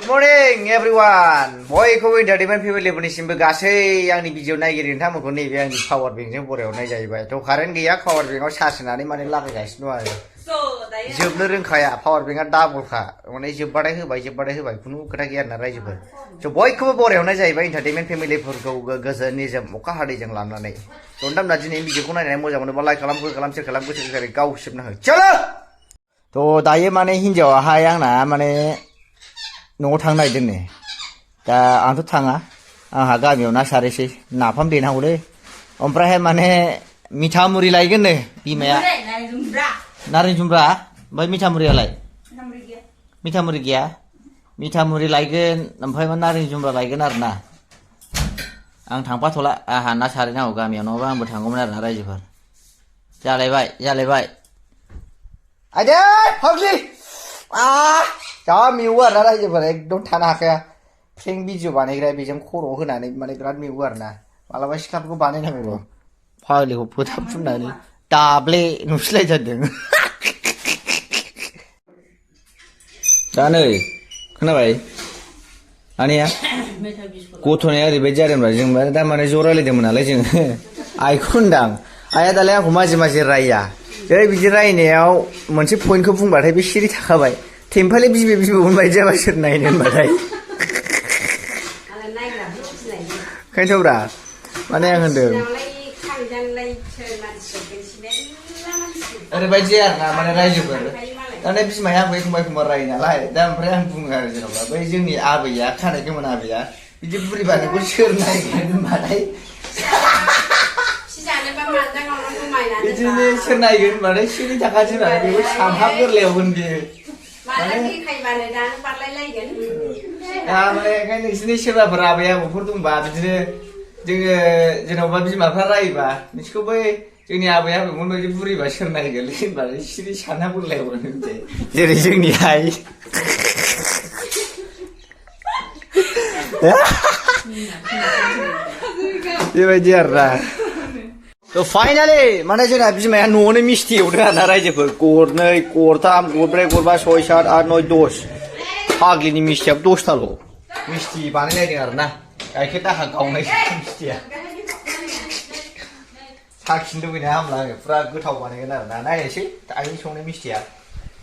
morning everyone. बयखौबो entertainment फेमिलिफोरनिसिमबो गासै आंनि भिडिअ नायगिरि नोंथांमोनखौ नैबे आंनि पावार बेंकजों बरायहरनाय जाहैबाय। थ' कारेन्ट गैया पावार बेंकआव चार्ज होनानै माने लागायगासिनो दं आरो। जोबनो रोंखाया पावार बेंकआ डाबलखा माने जोबबाथाय होबाय खुनु खोथा गैया आरोना रायजोफोर। थ' बयखौबो बरायहरनाय जाहैबाय एन्टारटेनमेन्ट फेमिलिफोरखौ गोजोन निजोम अखा हादैजों लानानै। थ' नोंथांमोना दिनैनि भिडिअखौ नायनानै मोजां मोनोबा लाइक खालाम शेयार खालाम गोसो गावसिबना हो। चलो! थ' दायो माने हिन्जावाहाय आंना माने न'आव थांनो नागिरदोंनो दा आंथ' थाङा आंहा गामियाव ना सारैसै नाफाम देनांगौलै ओमफ्रायहाय माने मिथा मुरि लायगोननो बिमाया नारें जुमब्रा ओमफ्राय मिथा मुरियालाय मिथा मुरि गैया मिथा मुरि लायगोन ओमफ्राय मा नारें जुमब्रा लायगोन आरो ना आं थांफाथ'ला आंहा ना सारहैनांगौ गामियाव नङाबा आंबो थांगौमोन आरो ना रायजोफोर जालायबाय आइदै फाग्लि जा मेवो आरो ना रायजोफोरा एकदम थानो हाखाया फ्रेंक भिडिअ बानायग्रा बेजों खर' होनानै माने बिराद मेवो आरो ना मालाबा सिख्लाफोरखौ बानायनांगौ र' फाग्लिखौ फोथाब फुननानै दाब्ले नुस्लायथारदों दा नै खोनाबाय आनैया गथ'नाया ओरैबायदि जादोंब्रा जों दा माने ज' रायलायदोंमोन नालाय जोङो आइखौ होनदां आइया दालाय आंखौ माजे राया जै बिदि रायनायाव मोनसे पइन्टखौ बुंबाथाय बे सिरि थाखाबाय टेम्पालि बिबौमोन बायदि जाबाय सोर नायनो होनबाथाय ओंखायनोथ'ब्रा माने आं होनदों ओरैबायदि आरोना माने रायजोफोर दाना बिमाया आंखौ एखमबा रायो नालाय दा ओमफ्राय आं बुङो आरो जेन'बा बै जोंनि आबैया खानाय गोमोन आबैया बिदि बुरिबा नोंखौ सोर नायगोन होनबाथाय बिदिनो सोर नायगोन होनबाथाय सिरि थाखासै होननानै बेबो सामहाब गोरलैयाव होनदो दा माने ओंखायनो नोंसिनि सोरबाफोर आबै आबौफोर दंबा बिदिनो जोङो जेन'बा बिमाफ्रा रायोबा नोंसोरखौ बै जोंनि आबै आबौमोन बायदि बुरिबा सोर नायगोनलै होनबाथाय सिरि सानहाब गोरलैयाव होनदो जेरै जोंनि आइ बेबायदि आरोना थ' फाइनालि माने जोंना बिमाया न'आवनो मिस्थि एवदों आरोना रायजोफोर गरनै गरथाम गरब्रै गरबा 6 7 8 9 10 फाग्लिनि मिस्थियाबो 10थाल' मिस्थि बानायलायदों आरोना गाइखेर दाखा गावनाय मिस्थिया साखिनो लुबैनाया हामला आङो फुरा गोथाव बानायगोन आरोना नायनोसै आंनि संनाय मिस्थिया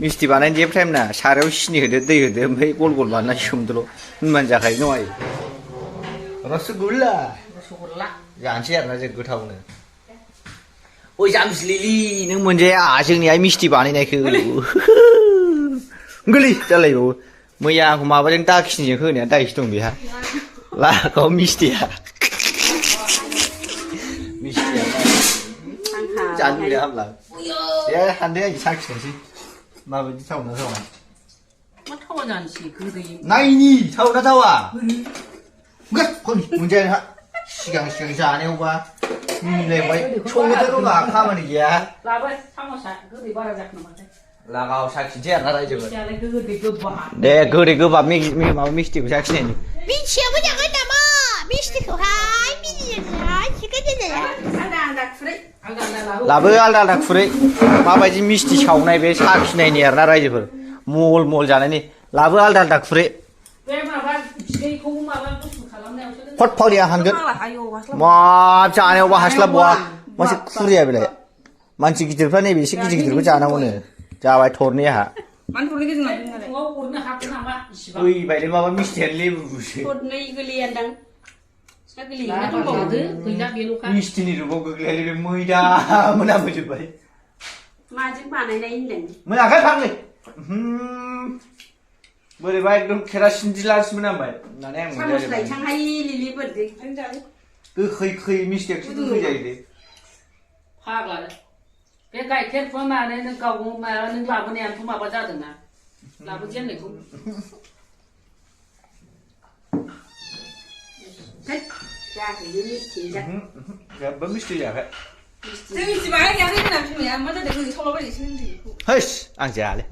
मिस्थि बानायनो जेबो टाइम ना सारायाव सिनि होदो दै होदो ओमफ्राय गल बानायना सोमदोल' होनबानो जाखायो नङा रसगुल्ला जानोसै आरोना जों गोथावनो ओइ जाम्बिलिलि नों मोनजाया जोंनि आइ मिस्थि बानायनायखौ गोलै जालायबावो मैया आंखौ माबाजों दाखिनिजों होनाया दायसो दं बेहा लागाव मिस्थिया जानो लुबैदों हामला दे हानदे आं साखिनोसै माबायदि थावना थावा मा थावा जानोसै गोदै नायनि थावना थावा मोनजाया सिगां जानायावबा मिलायबाय संनोथ' रोङा खामानि गैया लाबो साम'सा गोदै बारा जाखो नामाथाय लागाव साखिनोसै आरोना रायजोफोर गोदै गोबाब दे गोदै गोबाब माबा मिस्थिखौ साखिनायनि मिथियाबो जागोन नामा मिस्थिखौहाय मिनिजोंहाय सिखोन जाया लाबो आलदा खुरै माबायदि मिस्थि सावनाय बे साखिनायनि आरोना रायजोफोर मल जानायनि लाबो आलदा खुरै बे माबा बिदैखौ माबा गुसु खालामनायावसो फट फावरिया हानगोन मा जानायावबा हास्लाबबावा मासे खुरिया बेलाय मानसि गिदिरफ्रा नैबे एसे गिदिरखौ जानांगौनो जाबाय थरनै आहा मानो थरनै गेजेर नामा न'आव हरनो हागोन नामा इसिबां ओइबायदि माबा मिस्थिया लेबुसो थरनै गोलैयानदां गैला दंबावदो गैला बेल'खा मिस्थिनि रुपाव गोग्लैयालै बे मैदा मोनामोजोब्बाय माजों बानायनाय होनदों मोनाखै फाग्लि बोरैबा एकदम केरासिन दिलारसो मोनामबाय होननानै आं गोखै मिस्थिया गोखै जायोलै फाग्ला बे गाइखेरखौ माने नों गाव माबा नों लाबोनायानोथ' माबा जादोंना लाबोजेननायखौ जेबो मिस्थि जायाखै हैस आं जायालै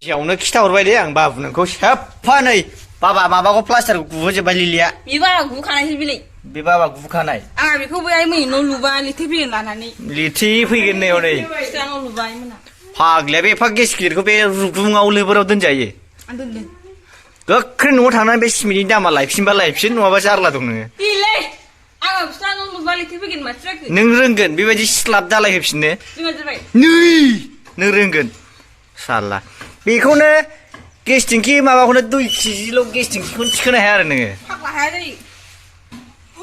सिगाङावनो खिथाहरबाय दे आं बाबु नोंखौ सेफानै बाबा माबाखौ प्लास्टारखौ गुहोजोब्बाय लिलिया बे बाबा गुखानायसो बिलाय बे बाबा गुखानाय आंहा बेखौ बै आइ मैया न' लुबा लिथि फैगोन लानानै लिथि फैगोन नै हनै सिगाङाव लुबाय मोना फाग्लिया बे एफा गेस गिदिरखौ बे रुगुङाव लोबोराव दोनजायो आं दोनदों गोख्रै न'आव थांनानै बे सिमेन्टनि दामा लायफिनबा लायफिन नङाबा जारला दं नोङो Ile. Aku bisa no lupa lagi bikin macam tu. नों रोंगोन बेबायदि स्लाब दालायहोफिननो Tengok cerai. नै नों रोंगोन साला बेखौनो गेस टेंखि माबाखौनो 2 केजिल' गेस टेंखिखौनो थिखोनो हाया आरो नोङो Hak lah hari.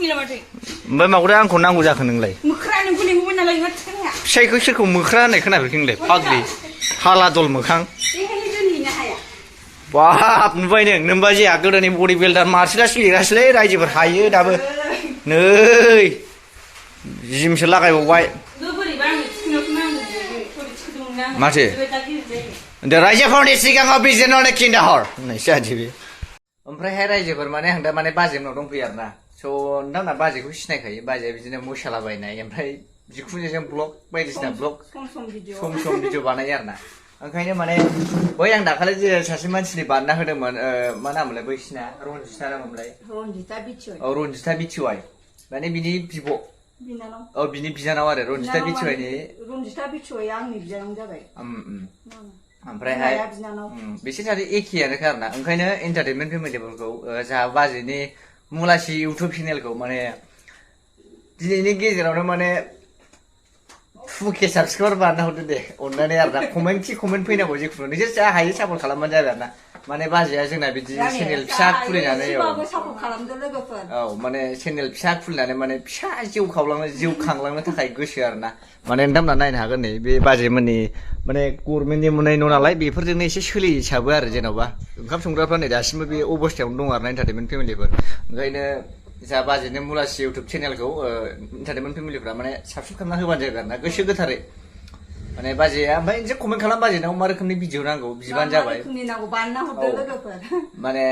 Ile macam. ओमफ्राय माखौथो आंखौ नांगौ जाखो नोंलाय Mukra ni kuning kuning lagi macam ni. फिसाइखौ सोरखौ मोख्रा होननाय खोनाफेरखो नोंलाय फाग्लि हालादल मोखां Ini ni tu ni nak ayah. बाब नुबाय नों नोंबा जाया गोदोनि बडि बिल्डार मार्सिलास लिरासैलै रायजोफोर हायो दाबो नै जिमसो लागायबावबाय Dua beri bang, nak mana? Kau cikgu mana? Masih? दा रायजोफोरनि सिगाङाव बिजिरनानै खिन्थाहर होननायसो आदि बे ओमफ्रायहाय रायजोफोर माने आं दा माने बाजैनाव दंफैयो आरोना स' नोंथांमोना बाजैखौ सिनायखायो बाजैया बिदिनो मोसालाबायनाय ओमफ्राय जिखुनु जों ब्लग बायदिसिना ब्लग Som video. सम भिडिअ बानायो आरोना ओंखायनो माने बै आं दाखालि जे सासे मानसिनि बानायना होदोंमोन मा नाममोनलाय बैसिना रनजिता नाममोनलाय Ronjita bicoy. औ रनजिता बिटिवाइ माने बिनि बिब' Binanau. औ बिनि बिनानाव आरो Ranjita बिटिवाइनि Ronjita bicoy yang ni bijangan jabai. ओमफ्रायहाय Naya binanau. बिसोर सासे एखेयानोखा आरोना ओंखायनो एन्टारटेनमेन्ट फेमिलिफोरखौ जाहा बाजैनि मुलासि इउटुब चेनेलखौ माने दिनैनि गेजेरावनो माने 2K साबसक्राइबार बानायना हरदो दे अननानै आरोना कमेन्ट फैनांगौ जिखुनु नोंसोर जा हायो सापर्ट खालामबानो जाबाय आरोना माने बाजैया जोंना बिदि चेनेल फिसा खुलिनानै सापर्ट खालामदो लोगोफोर औ माने चेनेल फिसा खुलिनानै माने फिसा जिउ खांलांनो थाखाय गोसो आरोना माने नोंथांमोना नायनो हागोन नै बे बाजैमोननि माने गभर्नमेन्टनि मोननाय न' नालाय बेफोरजोंनो एसे सोलिसाबो आरो जेन'बा ओंखाम संग्राफ्रा नै दासिमबो बे अबस्थायावनो दं आरोना एन्टारटेनमेन्ट फेमिलिफोर ओंखायनो जा बाजैनो मुलासि इउटुब चेनेलखौ एन्टारटेनमेन्ट फेमिलिफ्रा माने साबस्क्राइब खालामना होबानो जाबाय आरोना गोसो गोथारै माने बाजैया ओमफ्राय एसे कमेन्ट खालाम बाजैनाव मा रोखोमनि भिडिअ नांगौ बिबानो जाबाय माने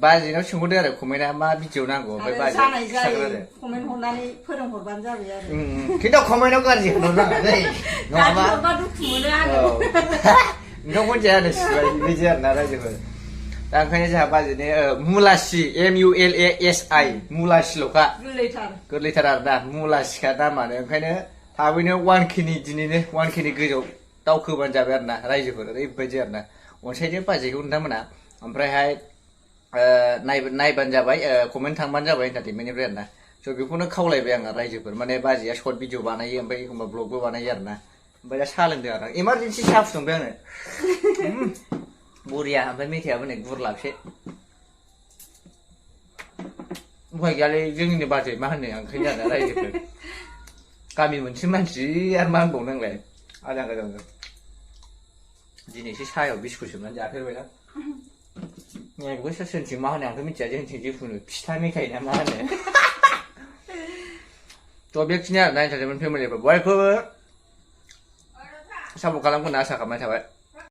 बाजैनाव सोंहरदो आरो कमेन्टआ मा भिडिअ नांगौ ओमफ्राय बाजैया खिथागोन आरो कमेन्ट हरनानै फोरोंहरबानो जाबाय आरो खिन्थु कमेन्टआव गाज्रि होनहरनाङा दै नङाबा दुखु मोनो आङो नोंथांमोन जाया आरो सिबाय बिदि आरोना रायजोफोर दा ओंखायनो जोंहा बाजैनो मुलासि MULASI मुलासिल'खा गोरलैथार आरोना मुलासिखा दामानो ओंखायनो थाबैनो 1K नि दिनैनो 1K नि गोजौआव दावखोबानो जाबाय आरोना रायजोफोर ओरैबायदि आरोना अनसायदो बाजैखौ नोंथांमोना ओमफ्रायहाय नायबानो जाबाय कमेन्ट थांबानो जाबाय एन्टारटेनमेन्टनिफ्राय आरोना स' बेखौनो खावलायबाय आङो रायजोफोर माने बाजैया सर्ट भिडिअ बानायो ओमफ्राय एखमबा ब्लगबो बानायो आरोना ओमफ्राय दा साहा लोंदों आरो इमारजेन्सि साहा फुदुंबाय आङो बरिया ओमफ्राय मेथाइयाबो नै गुरलाबसो उफाय गैयालै जोंनिनो बाजै मा होनो ओंखायनो आरोना रायजोफोर गामि मोनसे मानसि आरो मा होनबावनांलाय आजां गाजां दिनैसो साहायाव बिस्कुट सोमनानै जाफेरबायना बेखौ सोरथिं मा होनो आंथ' मिथिया जोंथिं जिखुनु फिथा मेथाइ ना मा होनो थ' बेखिनि आरोना एन्टारटेनमेन्ट फेमिलिफोर बयखौबो सापर्ट खालामगोन आसा खालामनाय थाबाय